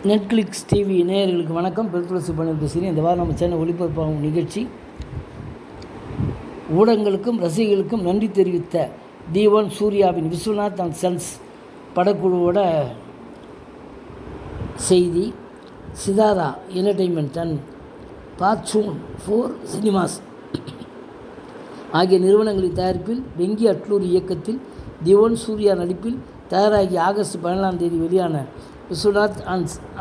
Netflix TV நேயர்களுக்கு வணக்கம். பெருத்துளசி பண்ணி பேசுகிறேன். இந்த வாரம் நம்ம சேனல் ஒளிபரப்பாகும் நிகழ்ச்சி ஊடகங்களுக்கும் ரசிகர்களுக்கும் நன்றி தெரிவித்த D1 சூர்யாவின் விஸ்வநாத் அண்ட் சன்ஸ் படக்குழுவோட செய்தி. Sitara entertainment and fortune 4 cinemas ஆகிய நிறுவனங்களின் தயாரிப்பில் வெங்கி அட்லூரி இயக்கத்தில் D1 சூர்யா நடிப்பில் தயாராகி ஆகஸ்ட் 17ஆம் தேதி வெளியான விஸ்வநாத்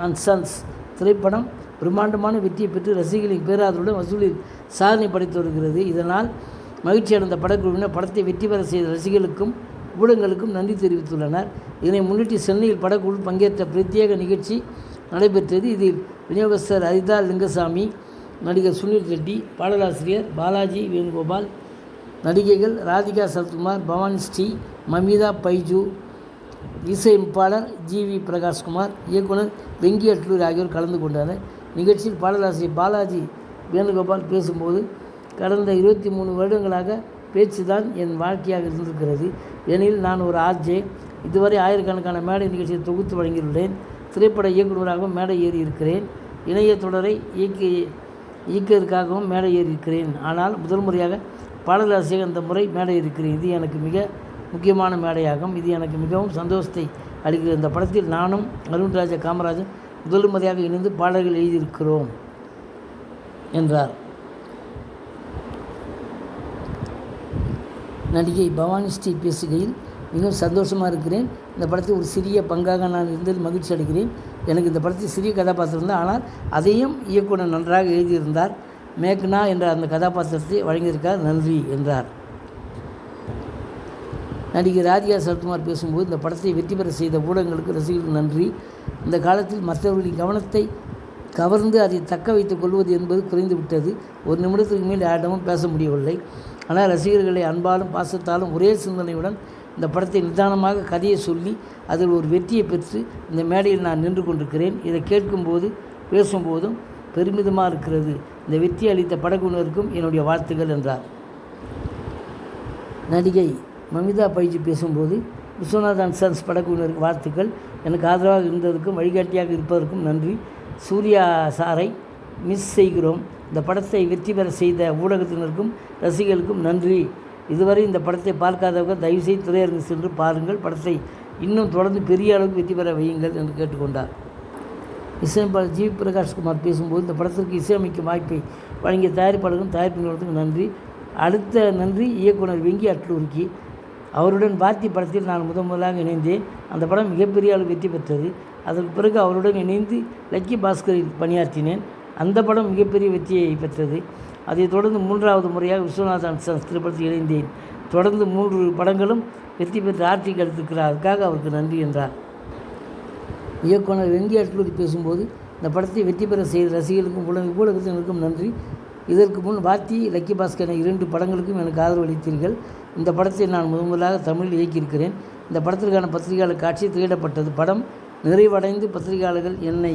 அண்ட் சன்ஸ் திரைப்படம் பிரம்மாண்டமான வெற்றியை பெற்று ரசிகர்களின் பேராதருடன் வசூலில் சாதனை படைத்து வருகிறது. இதனால் மகிழ்ச்சி அடைந்த படக்குழுவினர் படத்தை வெற்றி பெற செய்த ரசிகர்களுக்கும் ஊடகங்களுக்கும் நன்றி தெரிவித்துள்ளனர். இதனை முன்னிட்டு சென்னையில் படக்குழு பங்கேற்ற பிரத்யேக நிகழ்ச்சி நடைபெற்றது. இதில் விநியோகஸ்தர் ஹரிதா லிங்கசாமி, நடிகர் சுனில் ரெட்டி, பாடலாசிரியர் பாலாஜி வேணுகோபால், நடிகைகள் ராதிகா சரத்குமார், பவானி ஸ்ரீ, மமிதா பைஜு, இசையமைப்பாளர் GV பிரகாஷ்குமார், இயக்குனர் வெங்கி அட்லூரி ஆகியோர் கலந்து கொண்டனர். நிகழ்ச்சியில் பாடலாசிரியர் பாலாஜி வேணுகோபால் பேசும்போது, கடந்த 23 வருடங்களாக பேச்சு தான் என் வாழ்க்கையாக இருந்திருக்கிறது. எனில் நான் ஒரு RJ. இதுவரை ஆயிரக்கணக்கான மேடை நிகழ்ச்சியை தொகுத்து வழங்கியுள்ளேன். திரைப்பட இயக்குநராகவும் மேடை ஏறி இருக்கிறேன். இணைய தொடரை இயக்கியதற்காகவும் மேடை ஏறி இருக்கிறேன். ஆனால் முதல் முறையாக பாடலாசிரியர் இந்த முறை மேடை இருக்கிறேன். இது எனக்கு மிக முக்கியமான மேடையாகும். இது எனக்கு மிகவும் சந்தோஷத்தை அளிக்கிறது. இந்த படத்தில் நானும் அருண்ராஜா காமராஜன் முதல் முறையாக இணைந்து பாடல்கள் எழுதியிருக்கிறோம் என்றார். நடிகை பவானி ஸ்ரீ பேசுகையில், மிகவும் சந்தோஷமாக இருக்கிறேன். இந்த படத்தில் ஒரு சிறிய பங்காக நான் இருந்ததில் மகிழ்ச்சி அடைகிறேன். எனக்கு இந்த படத்தில் சிறிய கதாபாத்திரம் தான், ஆனால் அதையும் இயக்குனர் நன்றாக எழுதியிருந்தார். மேக்னா என்ற அந்த கதாபாத்திரத்தை வழங்கியிருக்கார். நன்றி என்றார். நடிகர் ராதிகா சரத்குமார் பேசும்போது, இந்த படத்தை வெற்றி பெற செய்த ஊடகங்களுக்கு ரசிகர்களுக்கு நன்றி. இந்த காலத்தில் மற்றவர்களின் கவனத்தை கவர்ந்து அதை தக்க வைத்துக் கொள்வது என்பது குறைந்துவிட்டது. ஒரு நிமிடத்துக்கு மேல் யாரிடமும் பேச முடியவில்லை. ஆனால் ரசிகர்களை அன்பாலும் பாசத்தாலும் ஒரே சிந்தனையுடன் இந்த படத்தை நிதானமாக கதையை சொல்லி அதில் ஒரு வெற்றியை பெற்று இந்த மேடையில் நான் நின்று கொண்டிருக்கிறேன். இதை கேட்கும்போது பேசும்போதும் பெருமிதமாக இருக்கிறது. இந்த வெற்றி அளித்த படக்குழுவினருக்கும் என்னுடைய வாழ்த்துக்கள் என்றார். நடிகை மமிதா பைஜு பேசும்போது, விஸ்வநாத் அண்ட் சன்ஸ் படக்குழுவினருக்கு வாழ்த்துக்கள். எனக்கு ஆதரவாக இருந்ததற்கும் வழிகாட்டியாக இருப்பதற்கும் நன்றி. சூர்யா சாரை மிஸ் செய்கிறோம். இந்த படத்தை வெற்றி பெற செய்த ஊடகத்தினருக்கும் ரசிகர்களுக்கும் நன்றி. இதுவரை இந்த படத்தை பார்க்காதவர்கள் தயவுசெய்து திரையரங்கு சென்று பாருங்கள். படத்தை இன்னும் தொடர்ந்து பெரிய அளவுக்கு வெற்றி பெற வையுங்கள் என்று கேட்டுக்கொண்டார். இசையமைப்பாளர் GV பிரகாஷ்குமார் பேசும்போது, இந்த படத்திற்கு இசையமைக்கும் வாய்ப்பை வழங்கிய தயாரிப்பாளர்களுக்கும் தயாரிப்பினருக்கும் நன்றி. அடுத்த நன்றி இயக்குனர் வெங்கி அட்லூரிக்கு. அவருடன் பாத்தி படத்தில் நான் முதலாக இணைந்தேன். அந்த படம் மிகப்பெரிய அளவு வெற்றி பெற்றது. அதற்கு பிறகு அவருடன் இணைந்து லக்கி பாஸ்கரில் பணியாற்றினேன். அந்த படம் மிகப்பெரிய வெற்றியை பெற்றது. அதைத் தொடர்ந்து 3வது முறையாக விஸ்வநாத் அண்ட் சன்ஸ் திரைப்படத்தில் இணைந்தேன். தொடர்ந்து 3 படங்களும் வெற்றி பெற்று ஆட்சி எடுத்திருக்கிறார். அதுக்காக அவருக்கு நன்றி என்றார். இயக்குனர் வெங்கி அட்லூரி பேசும்போது, இந்த படத்தை வெற்றி பெற செய்த ரசிகர்களுக்கும் ஊடகத்தினருக்கும் நன்றி. இதற்கு முன் வாத்தி, லக்கி பாஸ்கர் என 2 படங்களுக்கும் எனக்கு ஆதரவு அளித்தீர்கள். இந்த படத்தை நான் முதலாக தமிழில் இயக்கியிருக்கிறேன். இந்த படத்திற்கான பத்திரிகையாளர் காட்சி திரையிடப்பட்டது. படம் நிறைவடைந்து பத்திரிகையாளர்கள் என்னை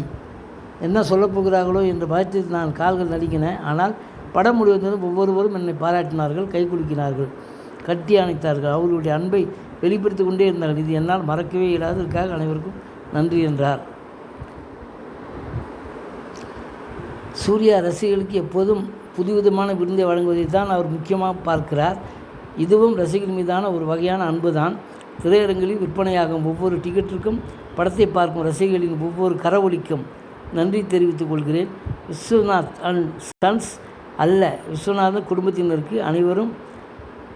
என்ன சொல்லப்போகிறார்களோ என்ற பயத்தில் நான் கால்கள் நடுங்கினேன். ஆனால் படம் முடிவதும் ஒவ்வொருவரும் என்னை பாராட்டினார்கள், கைகுலுக்கினார்கள், கட்டி அணைத்தார்கள். அவர்களுடைய அன்பை வெளிப்படுத்தி கொண்டே இருந்தார்கள். இது என்னால் மறக்கவே இல்லாததற்காக அனைவருக்கும் நன்றி என்றார். சூர்யா ரசிகர்களுக்கு எப்போதும் புதுவிதமான விருந்தை வழங்குவதை தான் அவர் முக்கியமாக பார்க்கிறார். இதுவும் ரசிகர்கள் மீதான ஒரு வகையான அன்பு தான். திரையரங்கில் விற்பனையாகும் ஒவ்வொரு டிக்கெட்டிற்கும், படத்தை பார்க்கும் ரசிகர்களின் ஒவ்வொரு கரவொலிக்கும் நன்றி தெரிவித்துக் கொள்கிறேன். விஸ்வநாத் அண்ட் சன்ஸ் அல்ல, விஸ்வநாதன் குடும்பத்தினருக்கு அனைவரும்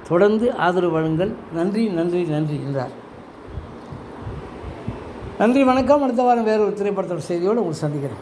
தொடர்ந்து ஆதரவு வழங்குங்கள். நன்றி நன்றி நன்றி என்றார். நன்றி, வணக்கம். அடுத்த வாரம் வேறு ஒரு திரைப்படத்தோட செய்தியோடு உங்களை சந்திக்கிறேன்.